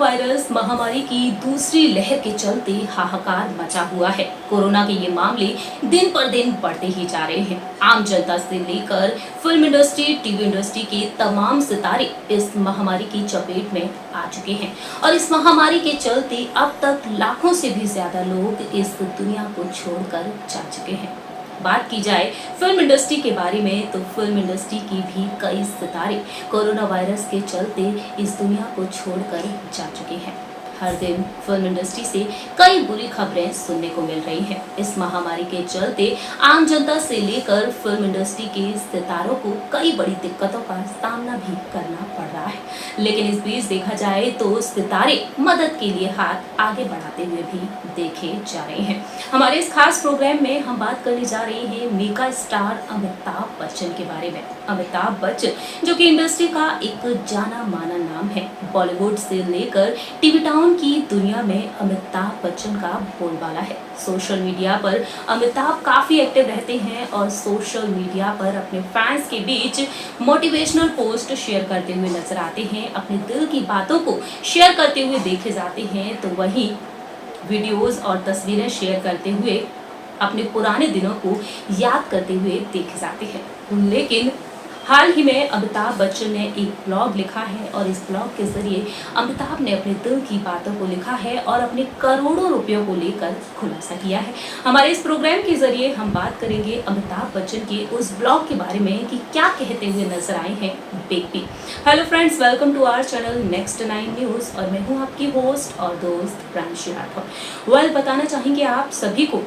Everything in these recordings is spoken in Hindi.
वायरस महामारी की दूसरी लहर के चलते हाहाकार मचा हुआ है। कोरोना के ये मामले दिन पर दिन बढ़ते ही जा रहे हैं। आम जनता से लेकर फिल्म इंडस्ट्री, टीवी इंडस्ट्री के तमाम सितारे इस महामारी की चपेट में आ चुके हैं और इस महामारी के चलते अब तक लाखों से भी ज्यादा लोग इस दुनिया को छोड़कर जा चुके हैं। बात की जाए फिल्म इंडस्ट्री के बारे में तो फिल्म इंडस्ट्री की भी कई सितारे कोरोना वायरस के चलते इस दुनिया को छोड़कर जा चुके हैं। हर दिन फिल्म इंडस्ट्री से कई बुरी खबरें सुनने को मिल रही हैं। इस महामारी के चलते आम जनता से लेकर फिल्म इंडस्ट्री के सितारों को कई बड़ी दिक्कतों का सामना भी करना पड़ रहा है। लेकिन इस बीच देखा जाए तो सितारे मदद के लिए हाथ आगे बढ़ाते हुए भी देखे जा रहे हैं। हमारे इस खास प्रोग्राम में हम बात करने जा रहे हैं मेगा स्टार अमिताभ बच्चन के बारे में। अमिताभ बच्चन जो कि इंडस्ट्री का एक जाना माना नाम है। बॉलीवुड से लेकर टीवी टाउन की दुनिया में अमिताभ बच्चन का बोलबाला है। सोशल मीडिया पर अमिताभ काफी एक्टिव रहते हैं और सोशल मीडिया पर अपने फैंस के बीच मोटिवेशनल पोस्ट शेयर करते हुए नजर आते हैं। अपने दिल की बातों को शेयर करते हुए देखे जाते हैं तो वहीं वीडियोस और तस्वीरें शेयर करते हुए अपने पुराने दिनों को याद करते हुए देखे जाते हैं। लेकिन हाल ही में अमिताभ बच्चन ने एक ब्लॉग लिखा है और इस ब्लॉग के जरिए अमिताभ ने अपने दिल की बातों को लिखा है और अपने करोड़ों रुपयों को लेकर खुलासा किया है। हमारे इस प्रोग्राम के जरिए हम बात करेंगे अमिताभ बच्चन के उस ब्लॉग के बारे में कि क्या कहते हुए नजर आए हैं big B. Hello friends, welcome to our channel next 9 news और मैं हूँ आपकी होस्ट और दोस्त प्रांशु राठौर। बताना चाहेंगे आप सभी को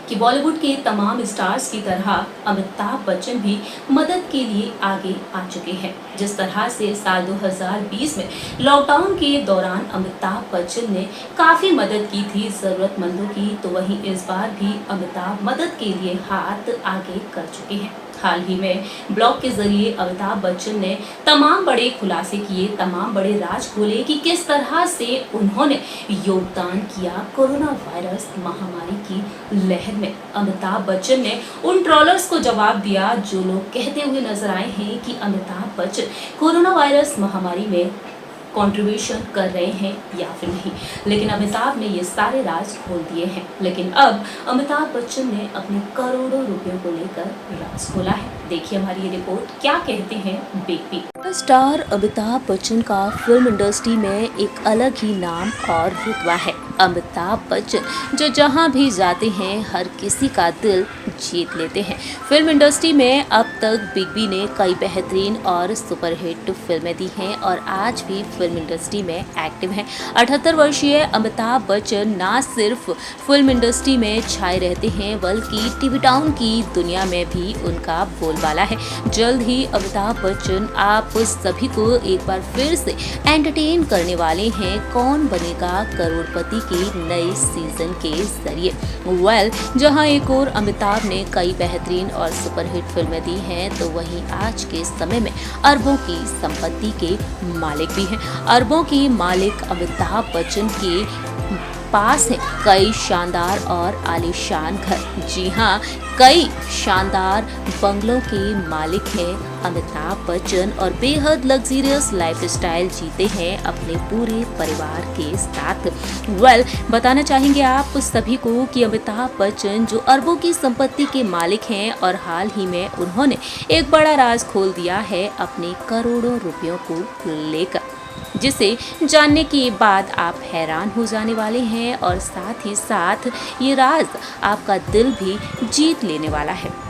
कि बॉलीवुड के तमाम स्टार्स की तरह अमिताभ बच्चन भी मदद के लिए आगे आ चुके हैं। जिस तरह से साल 2020 में लॉकडाउन के दौरान अमिताभ बच्चन ने काफी मदद की थी जरूरतमंदों की, तो वहीं इस बार भी अमिताभ मदद के लिए हाथ आगे कर चुके हैं। हाल ही में ब्लॉग के जरिए अमिताभ बच्चन ने तमाम बड़े खुलासे किए, तमाम बड़े राज खोले कि किस तरह से उन्होंने योगदान किया कोरोना वायरस महामारी की लहर में। अमिताभ बच्चन ने उन ट्रोलर्स को जवाब दिया जो लोग कहते हुए नजर आए हैं कि अमिताभ बच्चन कोरोना वायरस महामारी में कंट्रीब्यूशन कर रहे हैं या फिर नहीं। लेकिन अमिताभ ने ये सारे राज खोल दिए हैं। लेकिन अब अमिताभ बच्चन ने अपने करोड़ों रुपयों को लेकर राज खोला है। देखिए हमारी ये रिपोर्ट क्या कहते हैं big B. Star Amitabh Bachchan का फिल्म इंडस्ट्री में एक अलग ही नाम और रुतबा है। अमिताभ बच्चन जो जहां भी जाते हैं हर किसी का दिल जीत लेते हैं। फिल्म इंडस्ट्री में अब तक बिग बी ने कई बेहतरीन और सुपरहिट फिल्में दी हैं और आज भी फिल्म इंडस्ट्री में एक्टिव हैं। 78 वर्षीय अमिताभ बच्चन ना सिर्फ फिल्म इंडस्ट्री में छाए रहते हैं बल्कि टीवी टाउन की दुनिया में भी उनका बोलबाला है। जल्द ही अमिताभ बच्चन आप सभी को एक बार फिर से एंटरटेन करने वाले हैं कौन बनेगा करोड़पति की नए सीजन के जरिए। जहां एक और अमिताभ ने कई बेहतरीन और सुपरहिट फिल्में दी हैं तो वहीं आज के समय में अरबों की संपत्ति के मालिक भी हैं। अरबों की मालिक अमिताभ बच्चन के पास है कई शानदार और आलीशान घर। जी हाँ, कई शानदार बंगलों के मालिक हैं अमिताभ बच्चन और बेहद लग्जरियस लाइफस्टाइल जीते हैं अपने पूरे परिवार के साथ। बताना चाहेंगे आप सभी को कि अमिताभ बच्चन जो अरबों की संपत्ति के मालिक हैं और हाल ही में उन्होंने एक बड़ा राज खोल दिया है अपने करोड़ों रुपयों को लेकर, जिसे जानने के बाद आप हैरान हो जाने वाले हैं और साथ ही साथ ये राज आपका दिल भी जीत लेने वाला है।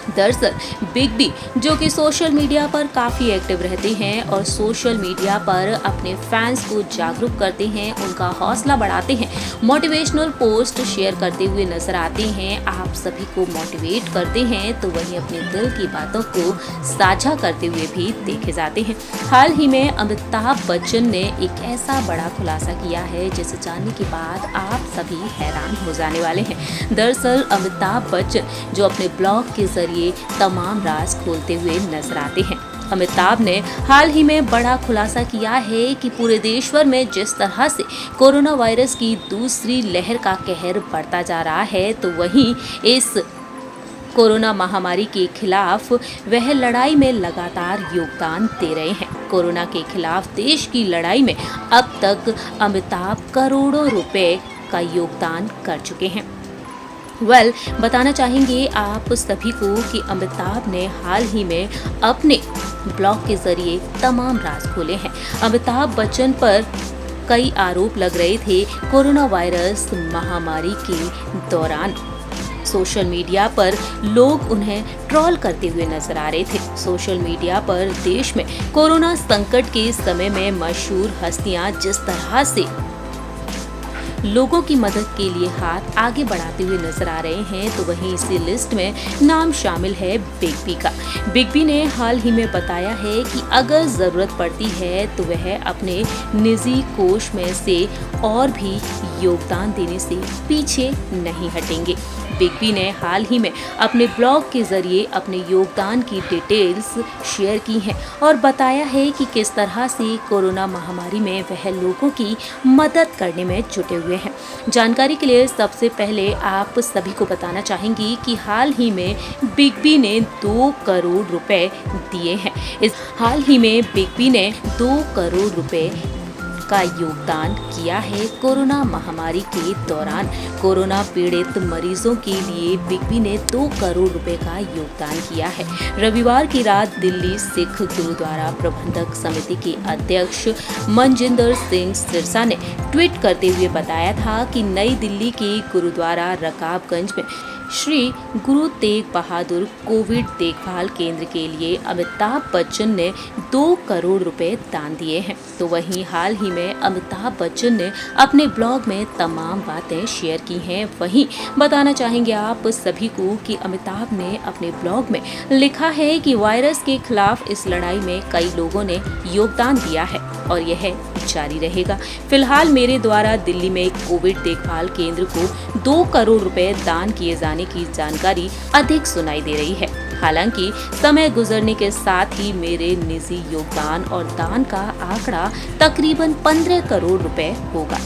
दरअसल बिग बी जो कि सोशल मीडिया पर काफ़ी एक्टिव रहते हैं और सोशल मीडिया पर अपने फैंस को जागरूक करते हैं, उनका हौसला बढ़ाते हैं, मोटिवेशनल पोस्ट शेयर करते हुए नजर आते हैं, आप सभी को मोटिवेट करते हैं, तो वहीं अपने दिल की बातों को साझा करते हुए भी देखे जाते हैं। हाल ही में अमिताभ बच्चन ने एक ऐसा बड़ा खुलासा किया है जिसे जानने के बाद आप सभी हैरान हो जाने वाले हैं। दरअसल अमिताभ बच्चन जो अपने ब्लॉग के जरिए तमाम राज खोलते हुए नजर आते हैं। अमिताभ ने हाल ही में बड़ा खुलासा किया है कि पूरे देश भर में जिस तरह से कोरोना वायरस की दूसरी लहर का कहर बढ़ता जा रहा है तो वहीं इस कोरोना महामारी के खिलाफ वह लड़ाई में लगातार योगदान दे रहे हैं। कोरोना के खिलाफ देश की लड़ाई में अब तक अमिताभ करोड़ों रुपए का योगदान कर चुके हैं। बताना चाहेंगे आप सभी को कि अमिताभ ने हाल ही में अपने ब्लॉग के जरिए तमाम राज खोले हैं। अमिताभ बच्चन पर कई आरोप लग रहे थे कोरोना वायरस महामारी के दौरान। सोशल मीडिया पर लोग उन्हें ट्रोल करते हुए नजर आ रहे थे। सोशल मीडिया पर देश में कोरोना संकट के समय में मशहूर हस्तियां जिस तरह से लोगों की मदद के लिए हाथ आगे बढ़ाते हुए नजर आ रहे हैं, तो वहीं इसी लिस्ट में नाम शामिल है बिग बी का। बिग बी ने हाल ही में बताया है कि अगर जरूरत पड़ती है तो वह अपने निजी कोष में से और भी योगदान देने से पीछे नहीं हटेंगे। बिग बी ने हाल ही में अपने ब्लॉग के जरिए अपने योगदान की डिटेल्स शेयर की हैं और बताया है कि किस तरह से कोरोना महामारी में वह लोगों की मदद करने में जुटे हुए हैं। जानकारी के लिए सबसे पहले आप सभी को बताना चाहेंगी कि हाल ही में बिग बी ने 2 करोड़ रुपए दिए हैं। इस हाल ही में बिग बी ने 2 करोड़ रुपए का योगदान किया है कोरोना महामारी के दौरान। कोरोना पीड़ित मरीजों के लिए बिग बी ने 2 करोड़ रुपए का योगदान किया है। रविवार की रात दिल्ली सिख गुरुद्वारा प्रबंधक समिति के अध्यक्ष मनजिंदर सिंह सिरसा ने ट्वीट करते हुए बताया था कि नई दिल्ली के गुरुद्वारा रकाबगंज में श्री गुरु तेग बहादुर कोविड देखभाल केंद्र के लिए अमिताभ बच्चन ने 2 करोड़ रुपए दान दिए हैं। तो वहीं हाल ही में अमिताभ बच्चन ने अपने ब्लॉग में तमाम बातें शेयर की हैं। वहीं बताना चाहेंगे आप सभी को कि अमिताभ ने अपने ब्लॉग में लिखा है कि वायरस के खिलाफ इस लड़ाई में कई लोगों ने योगदान दिया है और यह जारी रहेगा। फिलहाल मेरे द्वारा दिल्ली में एक कोविड देखभाल केंद्र को 2 करोड़ रुपए दान किए जाने की जानकारी अधिक सुनाई दे रही है। हालांकि समय गुजरने के साथ ही मेरे निजी योगदान और दान का आंकड़ा तकरीबन 15 करोड़ रुपए होगा।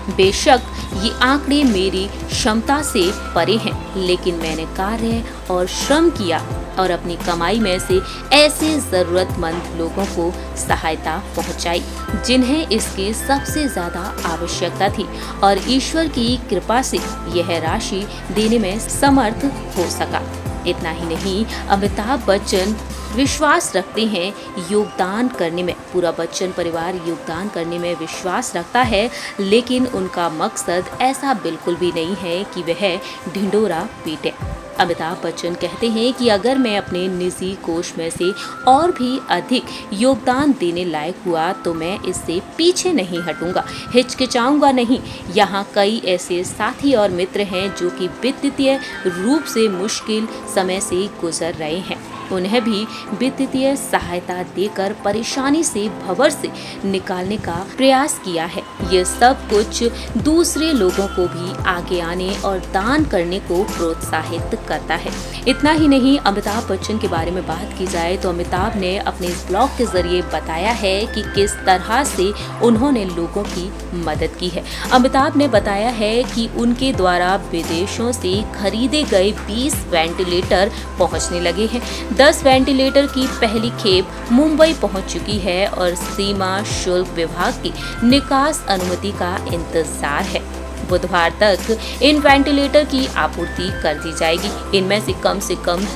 बेशक ये आंकड़े मेरी क्षमता से परे हैं, लेकिन मैंने कार्य और श्रम किया और अपनी कमाई में से ऐसे जरूरतमंद लोगों को सहायता पहुंचाई जिन्हें इसकी सबसे ज्यादा आवश्यकता थी और ईश्वर की कृपा से यह राशि देने में समर्थ हो सका। इतना ही नहीं, अमिताभ बच्चन विश्वास रखते हैं योगदान करने में। पूरा बच्चन परिवार योगदान करने में विश्वास रखता है, लेकिन उनका मकसद ऐसा बिल्कुल भी नहीं है कि वह ढिंढोरा पीटे। अमिताभ बच्चन कहते हैं कि अगर मैं अपने निजी कोष में से और भी अधिक योगदान देने लायक हुआ तो मैं इससे पीछे नहीं हटूंगा, हिचकिचाऊंगा नहीं। यहाँ कई ऐसे साथी और मित्र हैं जो कि वित्तीय रूप से मुश्किल समय से गुजर रहे हैं। उन्हें भी वित्तीय सहायता देकर परेशानी से भंवर से निकालने का प्रयास किया है। ये सब कुछ दूसरे लोगों को भी आगे आने और दान करने को प्रोत्साहित करता है। इतना ही नहीं, अमिताभ बच्चन के बारे में बात की जाए तो अमिताभ ने अपने इस ब्लॉग के जरिए बताया है कि किस तरह से उन्होंने लोगों की मदद की है। अमिताभ ने बताया है कि उनके द्वारा विदेशों से खरीदे गए 20 वेंटिलेटर पहुंचने लगे हैं। 10 वेंटिलेटर की पहली खेप मुंबई पहुंच चुकी है और सीमा शुल्क विभाग की निकास अनुमति का इंतजार है। बुधवार तक इन वेंटिलेटर की आपूर्ति कर दी जाएगी। इनमें से कम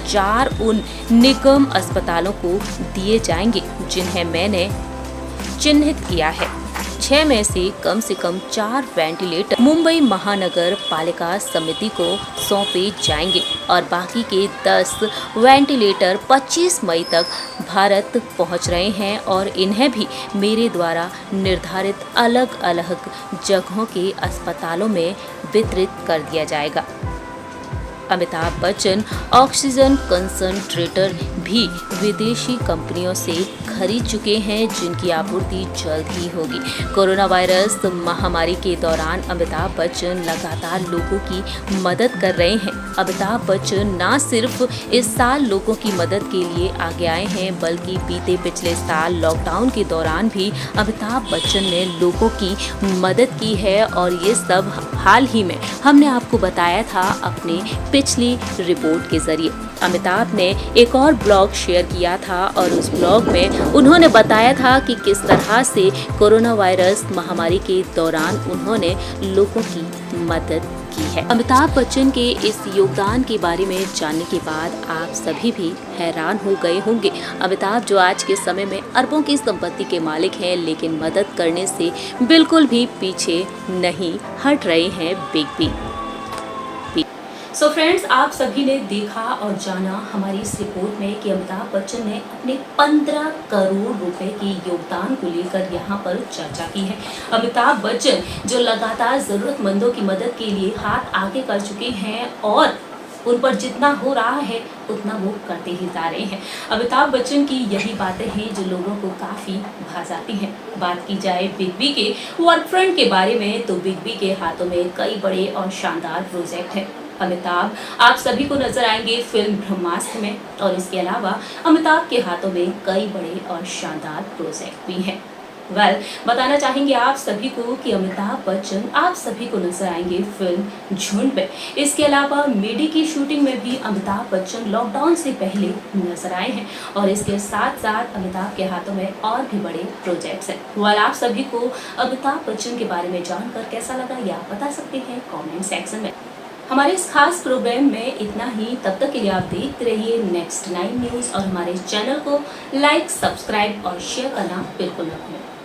4 उन निगम अस्पतालों को दिए जाएंगे जिन्हें मैंने चिन्हित किया है। 6 में से कम 4 वेंटिलेटर मुंबई महानगर पालिका समिति को सौंपे जाएंगे और बाकी के 10 वेंटिलेटर 25 मई तक भारत पहुंच रहे हैं और इन्हें भी मेरे द्वारा निर्धारित अलग अलग जगहों के अस्पतालों में वितरित कर दिया जाएगा। अमिताभ बच्चन ऑक्सीजन कंसंट्रेटर भी विदेशी कंपनियों से खरीद चुके हैं, जिनकी आपूर्ति जल्द ही होगी। कोरोना वायरस महामारी के दौरान अमिताभ बच्चन लगातार लोगों की मदद कर रहे हैं। अमिताभ बच्चन न सिर्फ इस साल लोगों की मदद के लिए आगे आए हैं, बल्कि बीते पिछले साल लॉकडाउन के दौरान भी अमिताभ बच्चन ने लोगों की मदद की है, और ये सब हाल ही में हमने आपको बताया था अपने पिछली रिपोर्ट के जरिए। अमिताभ ने एक और ब्लॉग शेयर किया था, और उस ब्लॉग में उन्होंने बताया था कि किस तरह से कोरोना वायरस महामारी के दौरान उन्होंने लोगों की मदद की है। अमिताभ बच्चन के इस योगदान के बारे में जानने के बाद आप सभी भी हैरान हो गए होंगे। अमिताभ जो आज के समय में अरबों की संपत्ति के मालिक हैं, लेकिन मदद करने से बिल्कुल भी पीछे नहीं हट रहे हैं बिग बी। सो फ्रेंड्स, आप सभी ने देखा और जाना हमारी इस रिपोर्ट में कि अमिताभ बच्चन ने अपने 15 करोड़ रुपए के योगदान को लेकर यहाँ पर चर्चा की है। अमिताभ बच्चन जो लगातार जरूरतमंदों की मदद के लिए हाथ आगे कर चुके हैं, और उन पर जितना हो रहा है उतना वो करते ही जा रहे हैं। अमिताभ बच्चन की यही बातें हैं जो लोगों को काफ़ी भा जाती हैं। बात की जाए बिग बी के वर्क फ्रंट के बारे में, तो बिग बी के हाथों में कई बड़े और शानदार प्रोजेक्ट हैं। अमिताभ आप सभी को नजर आएंगे फिल्म ब्रह्मास्त्र में, और इसके अलावा अमिताभ के हाथों में कई बड़े और शानदार प्रोजेक्ट भी हैं। बताना चाहेंगे आप सभी को कि अमिताभ बच्चन आप सभी को नजर आएंगे फिल्म झुंड में। इसके अलावा मेडी की शूटिंग में भी अमिताभ बच्चन लॉकडाउन से पहले नजर आए हैं, और इसके साथ साथ अमिताभ के हाथों में और भी बड़े प्रोजेक्ट्स हैं। आप सभी को अमिताभ बच्चन के बारे में जानकर कैसा लगा, ये आप बता सकते हैं कॉमेंट सेक्शन में। हमारे इस खास प्रोग्राम में इतना ही। तब तक के लिए आप देखते रहिए नेक्स्ट 9 न्यूज़, और हमारे चैनल को लाइक, सब्सक्राइब और शेयर करना बिल्कुल न भूलें।